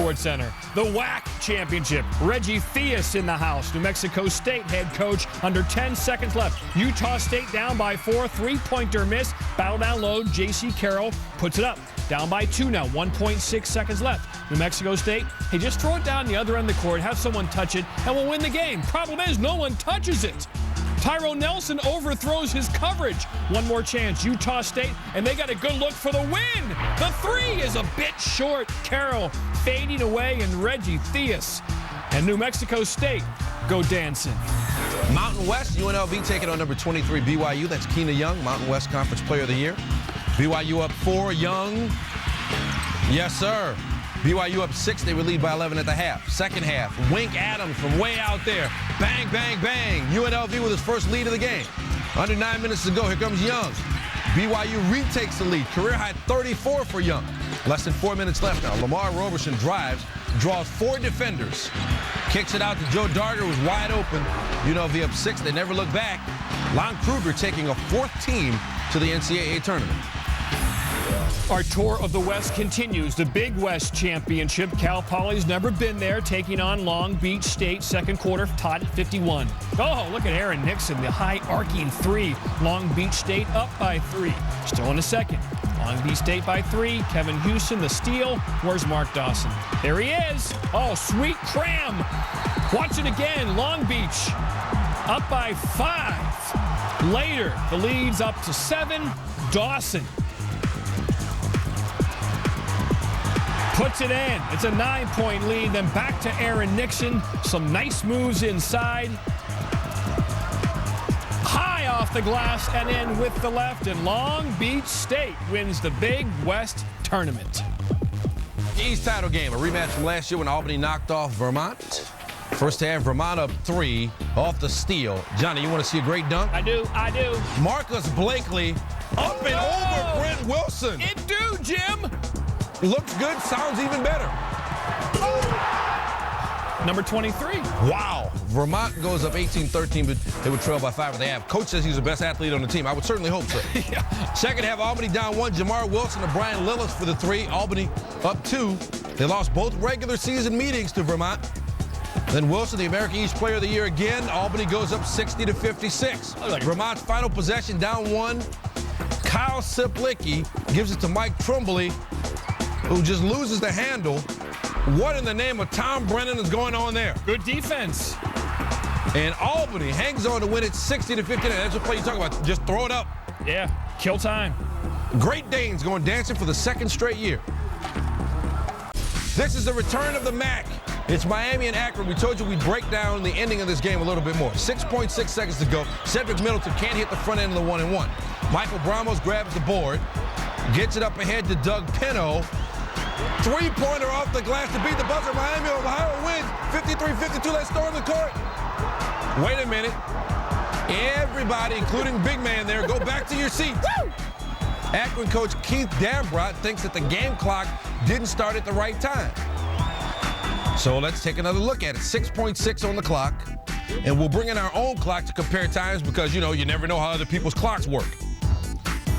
Sports Center. The WAC Championship. Reggie Theus in the house. New Mexico State head coach under 10 seconds left. Utah State down by 4. Three-pointer miss. Battle down low. J.C. Carroll puts it up. Down by 2 now. 1.6 seconds left. New Mexico State, hey, just throw it down the other end of the court. Have someone touch it, and we'll win the game. Problem is, no one touches it. Tyrone Nelson overthrows his coverage. One more chance, Utah State, and they got a good look for the win. The three is a bit short. Carroll fading away, and Reggie Theus. And New Mexico State go dancing. Mountain West, UNLV taking on number 23 BYU. That's Keena Young, Mountain West Conference Player of the Year. BYU up 4, Young. Yes, sir. BYU up 6. They would lead by 11 at the half. Second half, Wink Adams from way out there. Bang, bang, bang. UNLV with his first lead of the game. Under 9 minutes to go. Here comes Young. BYU retakes the lead. Career high 34 for Young. Less than 4 minutes left now. Lamar Roberson drives, draws 4 defenders. Kicks it out to Joe Darger, who's wide open. UNLV up 6. They never look back. Lon Kruger taking a 4th team to the NCAA tournament. Our tour of the West continues. The Big West Championship. Cal Poly's never been there, taking on Long Beach State. Second quarter, tied at 51. Oh, look at Aaron Nixon, the high arcing 3. Long Beach State up by 3. Still in the second. Long Beach State by 3. Kevin Houston, the steal. Where's Mark Dawson? There he is. Oh, sweet cram. Watch it again. Long Beach up by 5. Later, the lead's up to 7. Dawson puts it in. It's a 9-point lead. Then back to Aaron Nixon. Some nice moves inside. High off the glass and in with the left. And Long Beach State wins the Big West Tournament. East title game, a rematch from last year when Albany knocked off Vermont. First half, Vermont up 3 off the steal. Johnny, you want to see a great dunk? I do. Marcus Blakely up and over Brent Wilson. It do, Jim. Looks good, sounds even better. Number 23. Wow. Vermont goes up 18-13, but they would trail by 5 at the half. Coach says he's the best athlete on the team. I would certainly hope so. Yeah. Second half, Albany down 1. Jamar Wilson and Brian Lillis for the 3. Albany up 2. They lost both regular season meetings to Vermont. Then Wilson, the American East Player of the Year again. Albany goes up 60-56. Vermont's final possession down 1. Kyle Siplicki gives it to Mike Trumbulley, who just loses the handle. What in the name of Tom Brennan is going on there? Good defense. And Albany hangs on to win it 60-59. That's what play you talk about. Just throw it up. Yeah, kill time. Great Danes going dancing for the 2nd straight year. This is the return of the MAC. It's Miami and Akron. We told you we'd break down the ending of this game a little bit more. 6.6 seconds to go. Cedric Middleton can't hit the front end of the 1-and-1. Michael Bramos grabs the board, gets it up ahead to Doug Pino. 3-pointer off the glass to beat the buzzer. Miami of Ohio wins 53-52. Let's storm the court. Wait a minute. Everybody, including big man there, go back to your seats. Akron coach Keith Dambrot thinks that the game clock didn't start at the right time. So let's take another look at it. 6.6 on the clock. And we'll bring in our own clock to compare times because, you know, you never know how other people's clocks work.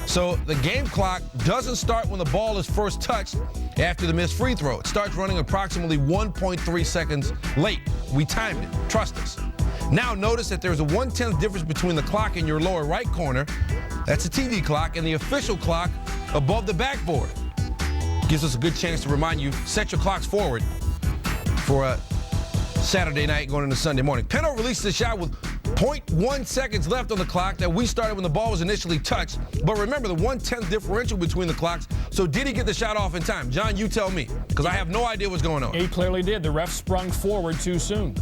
So the game clock doesn't start when the ball is first touched after the missed free throw. It starts running approximately 1.3 seconds late. We timed it. Trust us. Now notice that there's a 1/10 difference between the clock in your lower right corner, that's a TV clock, and the official clock above the backboard. Gives us a good chance to remind you, set your clocks forward for a Saturday night going into Sunday morning. Pino released the shot with 0.1 seconds left on the clock that we started when the ball was initially touched. But remember the 1/10 differential between the clocks. So did he get the shot off in time? John, you tell me, because I have no idea what's going on. He clearly did. The ref sprung forward too soon.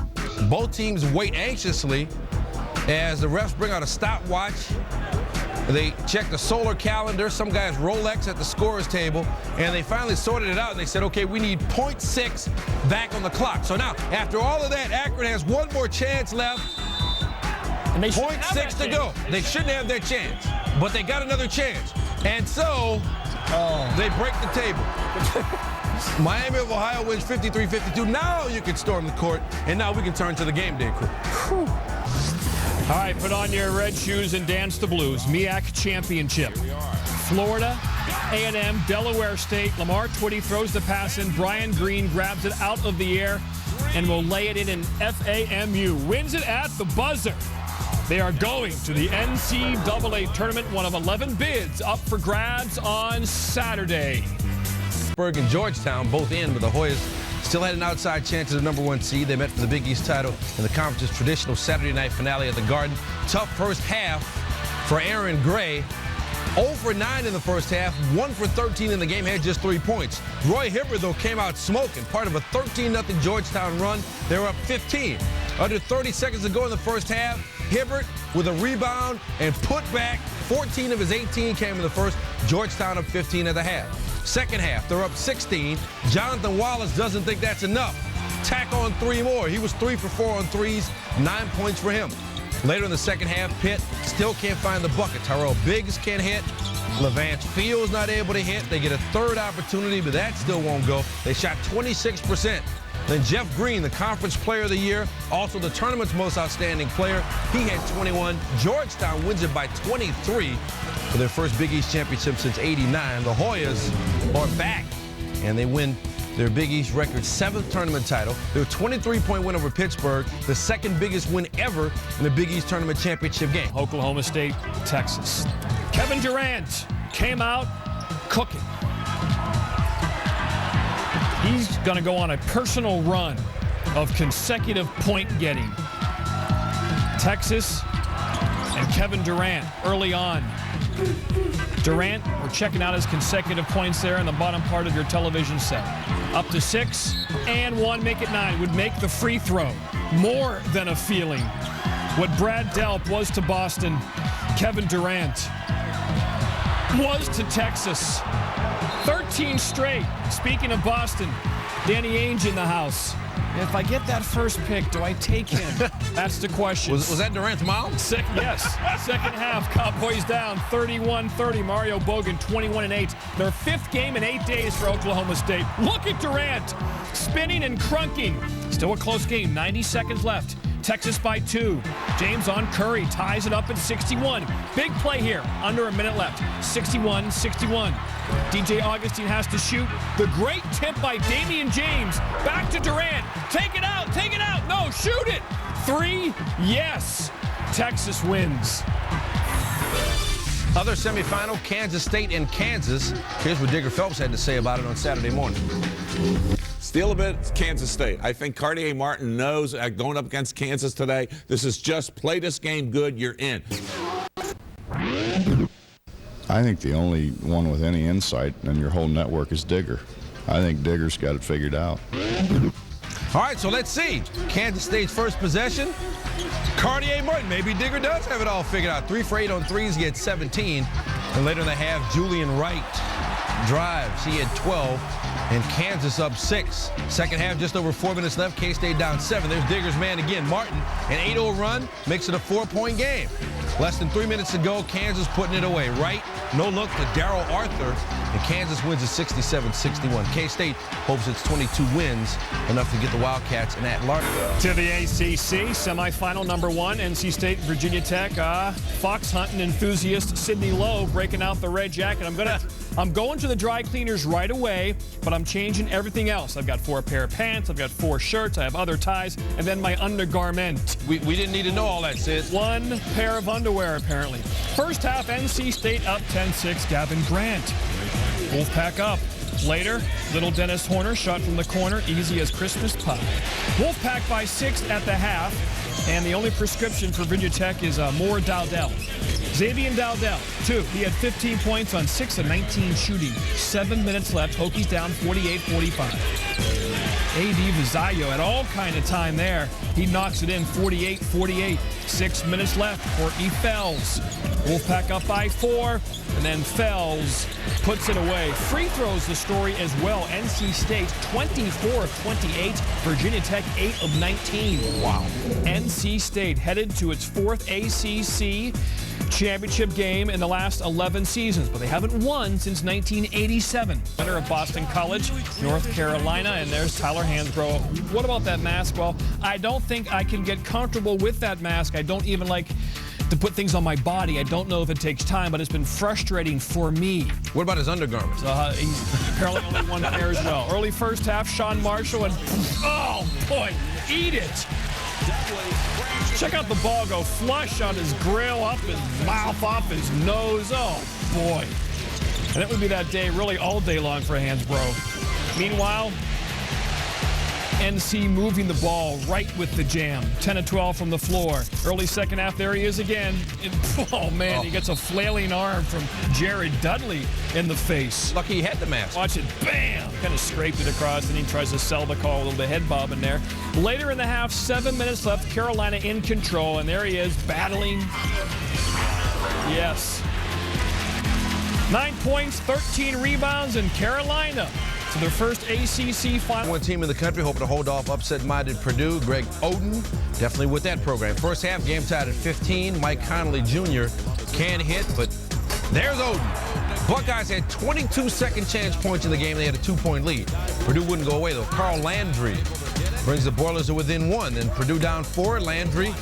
Both teams wait anxiously as the refs bring out a stopwatch. They check the solar calendar, some guy's Rolex at the scorer's table, and they finally sorted it out, and they said, okay, we need 0.6 back on the clock. So now, after all of that, Akron has one more chance left. And they 0.6 to go. They shouldn't have that chance, but they got another chance. And so, they break the table. Miami of Ohio wins 53-52. Now you can storm the court, and now we can turn to the game day crew. Whew. All right, put on your red shoes and dance the blues. MEAC Championship. Florida A&M, Delaware State. Lamar Twitty throws the pass in. Brian Green grabs it out of the air and will lay it in. FAMU wins it at the buzzer. They are going to the NCAA tournament, one of 11 bids up for grabs on Saturday. Pittsburgh and Georgetown both in, but the Hoyas still had an outside chance as the #1 seed. They met for the Big East title in the conference's traditional Saturday night finale at the Garden. Tough first half for Aaron Gray. 0 for 9 in the first half, 1 for 13 in the game, had just 3 points. Roy Hibbert, though, came out smoking, part of a 13-0 Georgetown run. They were up 15. Under 30 seconds to go in the first half, Hibbert with a rebound and put back. 14 of his 18 came in the first. Georgetown up 15 at the half. Second half, they're up 16. Jonathan Wallace doesn't think that's enough. Tack on 3 more. He was 3 for 4 on threes, 9 points for him. Later in the second half, Pitt still can't find the bucket. Tyrell Biggs can't hit. Levance Fields not able to hit. They get a third opportunity, but that still won't go. They shot 26%. Then Jeff Green, the conference player of the year, also the tournament's most outstanding player. He had 21. Georgetown wins it by 23 for their first Big East championship since '89. The Hoyas are back, and they win their Big East record 7th tournament title. Their 23-point win over Pittsburgh, the second biggest win ever in the Big East tournament championship game. Oklahoma State, Texas. Kevin Durant came out cooking. He's going to go on a personal run of consecutive point getting. Texas and Kevin Durant early on. Durant, we're checking out his consecutive points there in the bottom part of your television set. Up to 6 and 1, make it 9. Would make the free throw. More than a feeling. What Brad Delp was to Boston, Kevin Durant was to Texas. 13 straight. Speaking of Boston, Danny Ainge in the house. If I get that first pick, do I take him? That's the question. Was that Durant's mom? Yes. Second half, Cowboys down 31-30. Mario Bogan 21-8. Their 5th game in 8 days for Oklahoma State. Look at Durant spinning and crunking. Still a close game. 90 seconds left. Texas by 2. James on Curry ties it up at 61. Big play here. Under a minute left. 61-61. DJ Augustine has to shoot. The great tip by Damian James. Back to Durant. Take it out. Take it out. No, shoot it. 3. Yes. Texas wins. Other semifinal, Kansas State and Kansas. Here's what Digger Phelps had to say about it on Saturday morning. Steal a bit, Kansas State. I think Cartier Martin knows going up against Kansas today, this is just play this game good, you're in. I think the only one with any insight in your whole network is Digger. I think Digger's got it figured out. All right, so let's see. Kansas State's first possession. Cartier Martin. Maybe Digger does have it all figured out. 3 for 8 on threes. He had 17. And later in the half, Julian Wright drives. He had 12. And Kansas up 6. Second half, just over 4 minutes left. K-State down 7. There's Digger's man again. Martin, an 8-0 run, makes it a 4-point game. Less than 3 minutes to go. Kansas putting it away. Wright, no look to Darrell Arthur. And Kansas wins at 67-61. K-State hopes it's 22 wins, enough to get the Wildcats in Atlanta. To the ACC, semifinal number 1, NC State, Virginia Tech. Fox hunting enthusiast Sidney Lowe breaking out the red jacket. I'm going to the dry cleaners right away, but I'm changing everything else. I've got 4 pair of pants, I've got 4 shirts, I have other ties, and then my undergarment. We didn't need to know all that, Sid. 1 pair of underwear, apparently. First half, NC State up 10-6, Gavin Grant. Wolfpack up. Later, little Dennis Horner shot from the corner, easy as Christmas pie. Wolfpack by 6 at the half, and the only prescription for Virginia Tech is more Dowdell. Xavier Dowdell, 2. He had 15 points on 6 of 19 shooting. 7 minutes left. Hokies down 48-45. A.D. Vizayo had all kind of time there. He knocks it in 48-48. 6 minutes left. Courtney Fells. Wolfpack up by 4. And then Fells puts it away. Free throws the story as well. NC State 24 of 28. Virginia Tech 8 of 19. Wow. NC State headed to its 4th ACC championship game in the last 11 seasons, but they haven't won since 1987. Winner of Boston College, North Carolina, and there's Tyler Hansbrough. What about that mask? Well, I don't think I can get comfortable with that mask. I don't even like to put things on my body. I don't know if it takes time, but it's been frustrating for me. What about his undergarments? He's apparently only one pair as well. Early first half, Sean Marshall, and oh boy, eat it. Check out the ball go flush on his grill, up his mouth, off his nose. Oh boy. And it would be that day really all day long for Hansbrough. Meanwhile, NC moving the ball right with the jam. 10 of 12 from the floor. Early second half, there he is again. Oh, man, he gets a flailing arm from Jared Dudley in the face. Lucky he had the mask. Watch it, bam! Kind of scraped it across, and he tries to sell the call, a little bit head bob in there. Later in the half, 7 minutes left, Carolina in control, and there he is, battling. Yes. 9 points, 13 rebounds, and Carolina to their first ACC final. One team in the country hoping to hold off upset-minded Purdue. Greg Oden definitely with that program. First half, game tied at 15. Mike Conley Jr. can hit, but there's Oden. Buckeyes had 22 second chance points in the game. They had a 2-point lead. Purdue wouldn't go away, though. Carl Landry brings the Boilers to within 1. Then Purdue down 4. Landry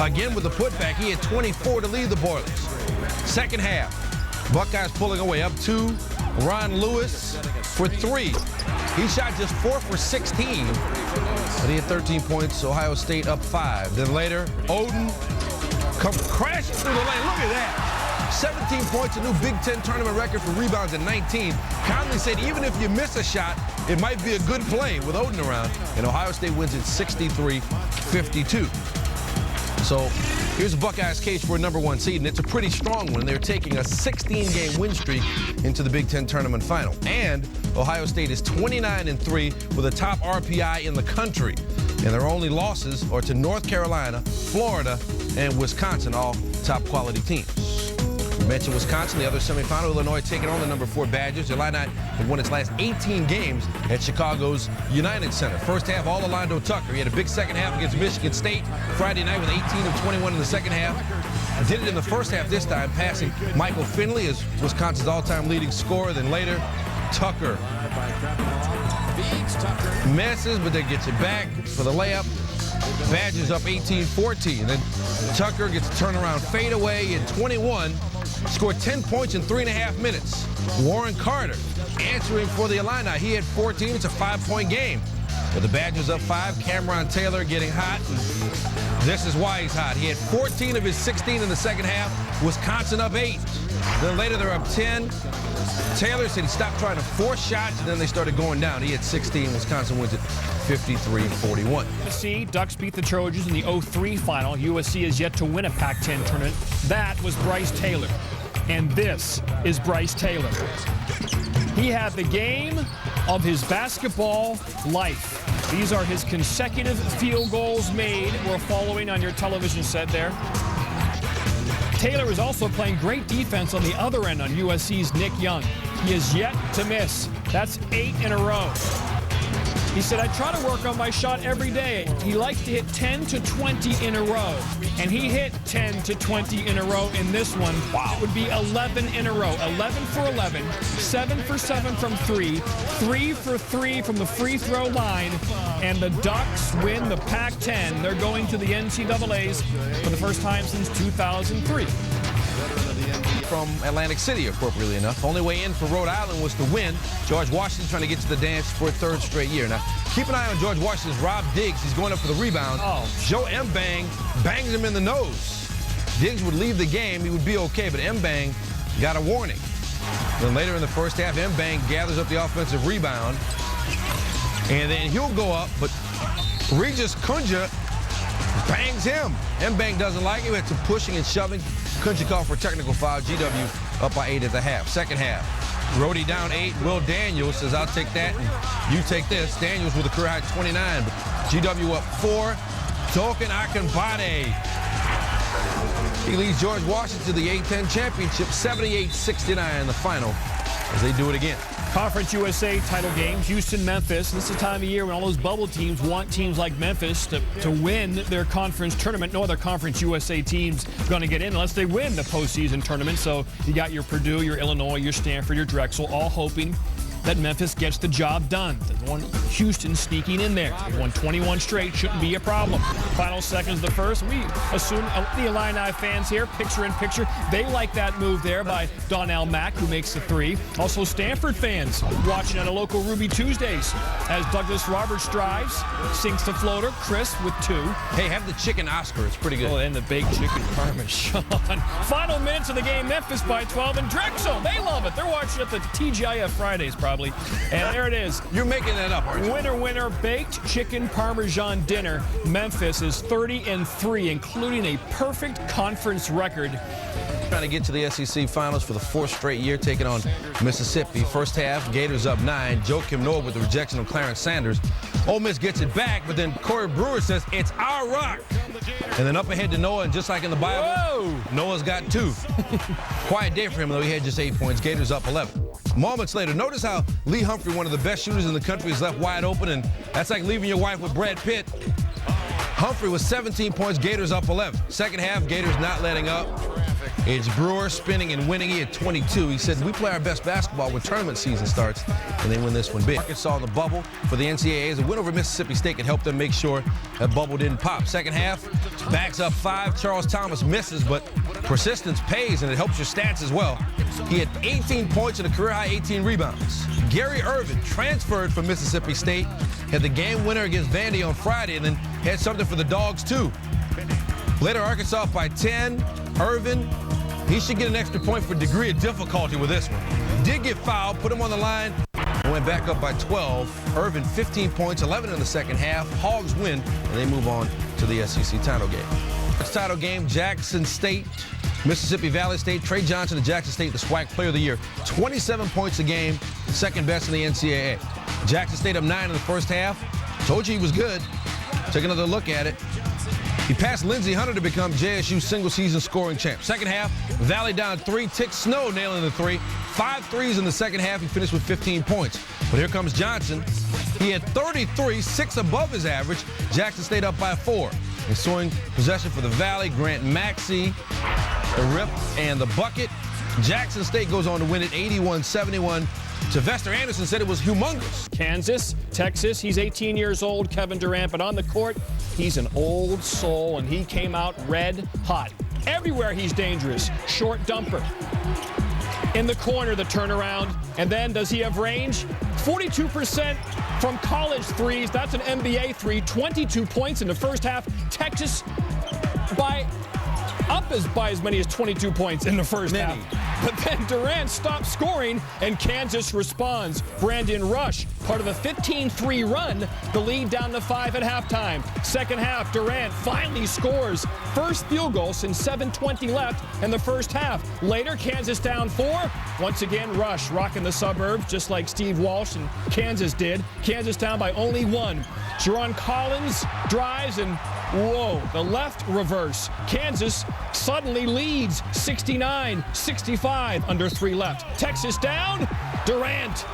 again with the putback. He had 24 to lead the Boilers. Second half, Buckeyes pulling away up 2. Ron Lewis for 3. He shot just 4 for 16, but he had 13 points. Ohio State up 5. Then later, Oden comes crashing through the lane. Look at that. 17 points, a new Big Ten tournament record for rebounds at 19. Conley said even if you miss a shot, it might be a good play with Oden around. And Ohio State wins it 63-52. So here's the Buckeyes' case for a #1 seed, and it's a pretty strong one. They're taking a 16-game win streak into the Big Ten tournament final. And Ohio State is 29-3 with a top RPI in the country. And their only losses are to North Carolina, Florida, and Wisconsin, all top quality teams. We mentioned Wisconsin, the other semifinal. Illinois taking on the #4 Badgers. The Illini have won its last 18 games at Chicago's United Center. First half, all Orlando Tucker. He had a big second half against Michigan State Friday night with 18 of 21 in the second half. Did it in the first half this time, passing Michael Finley as Wisconsin's all-time leading scorer. Then later, Tucker misses, but then gets it back for the layup. Badgers up 18-14. Then Tucker gets a turnaround fadeaway in 21. Scored 10 points in 3.5 minutes. Warren Carter answering for the Illini. He had 14. It's a 5-point game. But the Badgers up 5. Cameron Taylor getting hot. This is why he's hot. He had 14 of his 16 in the second half. Wisconsin up 8. Then later they're up 10. Taylor said he stopped trying to force shots, and then they started going down. He had 16. Wisconsin wins it 53-41. USC Ducks beat the Trojans in the 03 final. USC is yet to win a Pac-10 tournament. That was Bryce Taylor. And this is Bryce Taylor. He had the game of his basketball life. These are his consecutive field goals made. We're following on your television set there. Taylor is also playing great defense on the other end on USC's Nick Young. He is yet to miss. That's 8 in a row. He said, I try to work on my shot every day. He likes to hit 10 to 20 in a row. And he hit 10 to 20 in a row in this one. Wow. It would be 11 in a row. 11 for 11, 7 for 7 from 3, 3 for 3 from the free throw line. And the Ducks win the Pac-10. They're going to the NCAAs for the first time since 2003. From Atlantic City, appropriately enough. Only way in for Rhode Island was to win. George Washington trying to get to the dance for a 3rd straight year. Now, keep an eye on George Washington's Rob Diggs. He's going up for the rebound. Oh. Joe Mbang bangs him in the nose. Diggs would leave the game. He would be okay, but Mbang got a warning. Then later in the first half, Mbang gathers up the offensive rebound. And then he'll go up, but Regis Kunja bangs him. Mbang doesn't like it. He had some pushing and shoving. Kunja called for a technical foul. GW up by 8 at the half. Second half, Rhodey down 8. Will Daniels says, I'll take that, and you take this. Daniels with a career high 29. But GW up 4. Token Akinbade. He leads George Washington to the A-10 championship, 78-69 in the final as they do it again. Conference USA title games, Houston, Memphis. This is the time of year when all those bubble teams want teams like Memphis to win their conference tournament. No other Conference USA team's going to get in unless they win the postseason tournament. So you got your Purdue, your Illinois, your Stanford, your Drexel, all hoping that Memphis gets the job done. The one Houston sneaking in there. They won 21 straight, shouldn't be a problem. Final seconds of the first. We assume the Illini fans here, picture in picture, they like that move there by Donnell Mack, who makes the three. Also Stanford fans watching at a local Ruby Tuesdays as Douglas Roberts drives, sinks the floater. Chris with 2. Hey, have the chicken Oscar. It's pretty good. Oh, and the baked chicken parmesan. Final minutes of the game, Memphis by 12, and Drexel, they love it. They're watching at the TGIF Fridays probably. And there it is. You're making that up, aren't you? Winner, winner, baked chicken parmesan dinner. Memphis is 30-3, including a perfect conference record. Trying to get to the SEC Finals for the 4th straight year, taking on Mississippi. First half, Gators up 9. Joakim Noah with the rejection of Clarence Sanders. Ole Miss gets it back, but then Corey Brewer says, it's our rock. And then up ahead to Noah, and just like in the Bible, whoa, Noah's got 2. Quiet day for him, though. He had just 8 points. Gators up 11. Moments later, notice how Lee Humphrey, one of the best shooters in the country, is left wide open, and that's like leaving your wife with Brad Pitt. Humphrey with 17 points, Gators up 11. Second half, Gators not letting up. It's Brewer spinning and winning. He had 22. He said, we play our best basketball when tournament season starts, and they win this one big. Arkansas in the bubble for the NCAAs. A win over Mississippi State can help them make sure that bubble didn't pop. Second half, backs up 5. Charles Thomas misses, but persistence pays, and it helps your stats as well. He had 18 points and a career-high 18 rebounds. Gary Irvin transferred from Mississippi State, had the game winner against Vandy on Friday, and then had something for the Dogs, too. Later, Arkansas by 10. Irvin, he should get an extra point for degree of difficulty with this one. Did get fouled, put him on the line, and went back up by 12. Irvin, 15 points, 11 in the second half. Hogs win, and they move on to the SEC title game. Next title game, Jackson State, Mississippi Valley State. Trey Johnson of Jackson State, the SWAC Player of the Year. 27 points a game, second best in the NCAA. Jackson State up 9 in the first half. Told you he was good. Take another look at it. He passed Lindsey Hunter to become JSU's single-season scoring champ. Second half, Valley down 3. Tick Snow nailing the 3. 5 threes in the second half. He finished with 15 points. But here comes Johnson. He had 33, 6 above his average. Jackson State up by 4. Ensuing possession for the Valley. Grant Maxey, the rip, and the bucket. Jackson State goes on to win it 81-71. Sylvester Anderson said it was humongous. Kansas, Texas, he's 18 years old, Kevin Durant, but on the court, he's an old soul, and he came out red hot. Everywhere he's dangerous. Short dumper. In the corner, the turnaround. And then, does he have range? 42% from college threes. That's an NBA three. 22 points in the first half. Texas by as many as 22 points in the first half. But then Durant stops scoring, and Kansas responds. Brandon Rush, part of a 15-3 run, the lead down to 5 at halftime. Second half, Durant finally scores. First field goal since 7:20 left in the first half. Later, Kansas down 4. Once again, Rush rocking the suburbs, just like Steve Walsh and Kansas did. Kansas down by only 1. Jerron Collins drives, and whoa, the left reverse. Kansas suddenly leads 69-65, under 3 left. Texas down, Durant,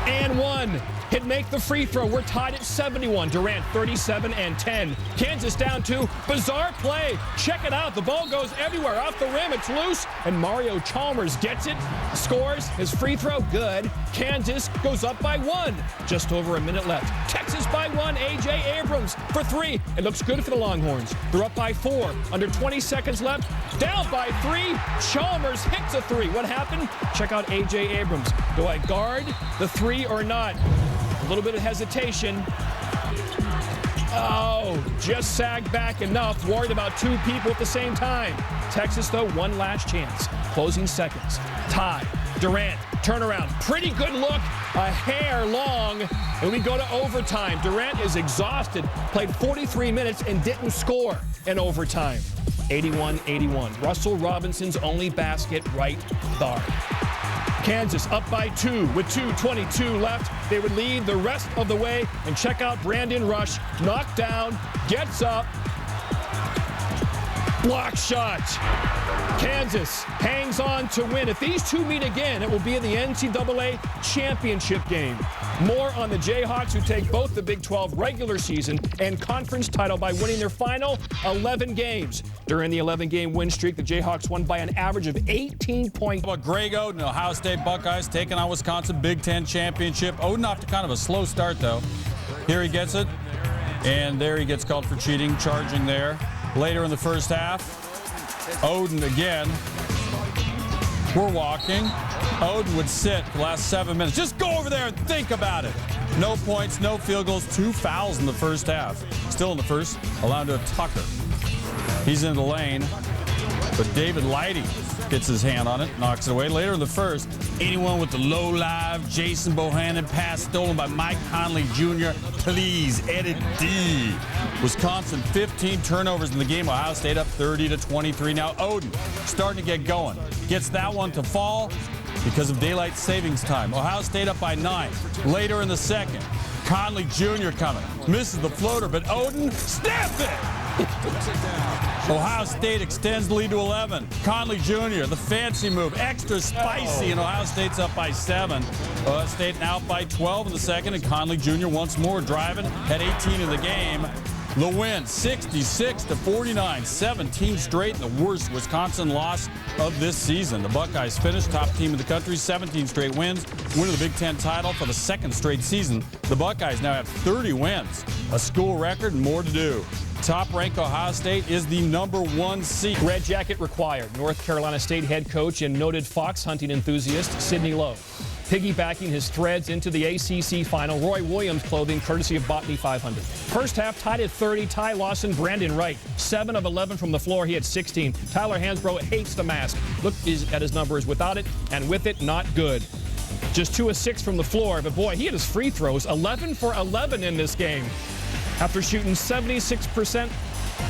and 1. He'd make the free throw. We're tied at 71. Durant 37 and 10. Kansas down 2. Bizarre play. Check it out. The ball goes everywhere. Off the rim. It's loose. And Mario Chalmers gets it. Scores his free throw. Good. Kansas goes up by 1. Just over a minute left. Texas by 1. A.J. Abrams for 3. It looks good for the Longhorns. They're up by 4. Under 20 seconds left. Down by 3. Chalmers hits a 3. What happened? Check out A.J. Abrams. Do I guard the 3 or not? A little bit of hesitation. Oh, just sagged back enough. Worried about 2 people at the same time. Texas, though, one last chance. Closing seconds. Tie. Durant, turnaround. Pretty good look. A hair long. And we go to overtime. Durant is exhausted. Played 43 minutes and didn't score in overtime. 81-81. Russell Robinson's only basket right there. Kansas up by 2 with 2:22 left. They would lead the rest of the way. And check out Brandon Rush. Knocked down, gets up. Block shot. Kansas hangs on to win. If these two meet again, it will be in the NCAA championship game. More on the Jayhawks, who take both the Big 12 regular season and conference title by winning their final 11 games. During the 11-game win streak, the Jayhawks won by an average of 18 points. But Greg Oden, Ohio State Buckeyes taking on Wisconsin Big Ten championship. Oden off to kind of a slow start, though. Here he gets it, and there he gets called for cheating, charging there. Later in the first half, Oden again. We're walking. Oden would sit for the last 7 minutes. Just go over there and think about it. No points, no field goals, 2 fouls in the first half. Still in the first, allowed to Tucker. He's in the lane, but David Lighty gets his hand on it, knocks it away. Later in the first, anyone with the low live Jason Bohannon pass stolen by Mike Conley Jr. Please, edit D. Wisconsin 15 turnovers in the game. Ohio State up 30-23. Now Oden starting to get going. Gets that one to fall because of daylight savings time. Ohio State up by 9. Later in the second, Conley Jr. coming. Misses the floater, but Oden snaps it! Ohio State extends the lead to 11. Conley Jr., the fancy move, extra spicy, and Ohio State's up by 7. Ohio State now up by 12 in the second, and Conley Jr. once more driving, had 18 in the game. The win, 66-49, 17 straight, and the worst Wisconsin loss of this season. The Buckeyes finished top team in the country, 17 straight wins, winning the Big Ten title for the second straight season. The Buckeyes now have 30 wins, a school record, and more to do. Top-ranked Ohio State is the #1 seed. Red jacket required. North Carolina State head coach and noted fox hunting enthusiast Sidney Lowe. Piggybacking his threads into the ACC final, Roy Williams clothing courtesy of Botany 500. First half tied at 30. Ty Lawson, Brandon Wright, 7 of 11 from the floor. He had 16. Tyler Hansbrough hates the mask. Look at his numbers without it, and with it, not good. Just 2 of 6 from the floor, but boy, he had his free throws. 11 for 11 in this game, after shooting 76%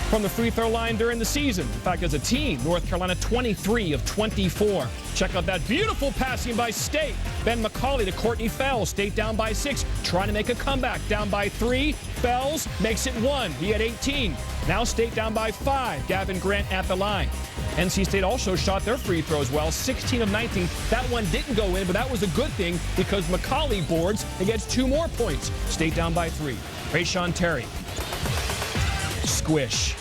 from the free throw line during the season. In fact, as a team, North Carolina 23 of 24. Check out that beautiful passing by State. Ben McCauley to Courtney Fells. State down by 6, trying to make a comeback. Down by 3. Fells makes it 1. He had 18. Now State down by 5. Gavin Grant at the line. NC State also shot their free throws well, 16 of 19. That one didn't go in, but that was a good thing because McCauley boards and gets 2 more points. State down by 3. Rayshawn Terry. Squish.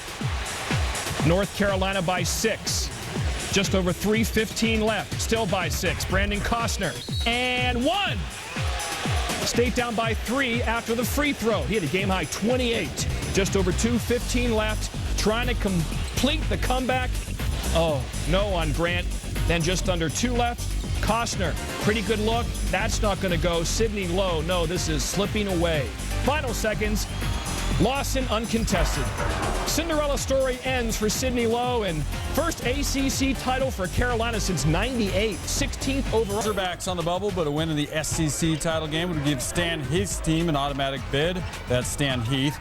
North Carolina by 6. Just over 3:15 left. Still by 6. Brandon Costner. And 1. State down by 3 after the free throw. He had a game-high 28. Just over 2:15 left. Trying to complete the comeback. Oh, no on Grant. Then just under 2 left. Costner, pretty good look. That's not going to go. Sidney Lowe, no, this is slipping away. Final seconds. Lawson uncontested. Cinderella story ends for Sidney Lowe, and first ACC title for Carolina since '98. 16th overall. Razorbacks on the bubble, but a win in the SEC title game would give Stan Heath's team an automatic bid. That's Stan Heath.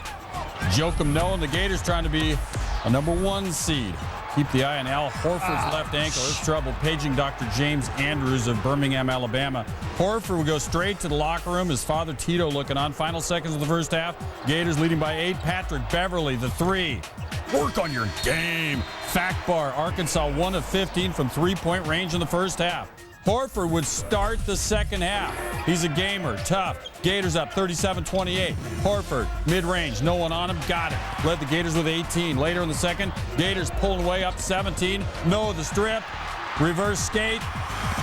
Joakim Noah and the Gators trying to be a #1 seed. Keep the eye on Al Horford's left ankle. There's trouble paging Dr. James Andrews of Birmingham, Alabama. Horford will go straight to the locker room. His father, Tito, looking on. Final seconds of the first half. Gators leading by 8. Patrick Beverly, the 3. Work on your game. Fact bar, Arkansas 1 of 15 from 3-point range in the first half. Horford would start the second half. He's a gamer, tough. Gators up 37-28. Horford, mid-range, no one on him, got it. Led the Gators with 18. Later in the second, Gators pulling away up 17. Noah the strip, reverse skate,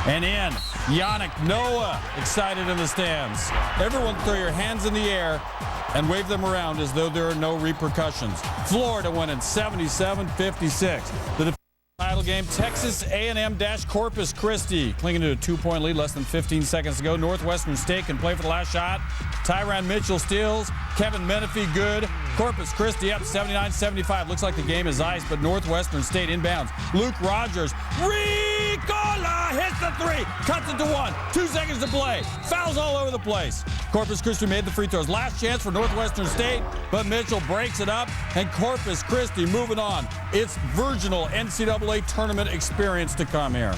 and in. Yannick Noah excited in the stands. Everyone throw your hands in the air and wave them around as though there are no repercussions. Florida winning 77-56. The title game, Texas A&M - Corpus Christi, clinging to a 2-point lead, less than 15 seconds to go. Northwestern State can play for the last shot. Tyrann Mitchell steals. Kevin Menifee good. Corpus Christi up 79-75. Looks like the game is ice, but Northwestern State inbounds. Luke Rogers. Ricola hits the 3. Cuts it to 1. 2 seconds to play. Fouls all over the place. Corpus Christi made the free throws. Last chance for Northwestern State, but Mitchell breaks it up, and Corpus Christi moving on. It's virginal NCAA tournament experience to come here.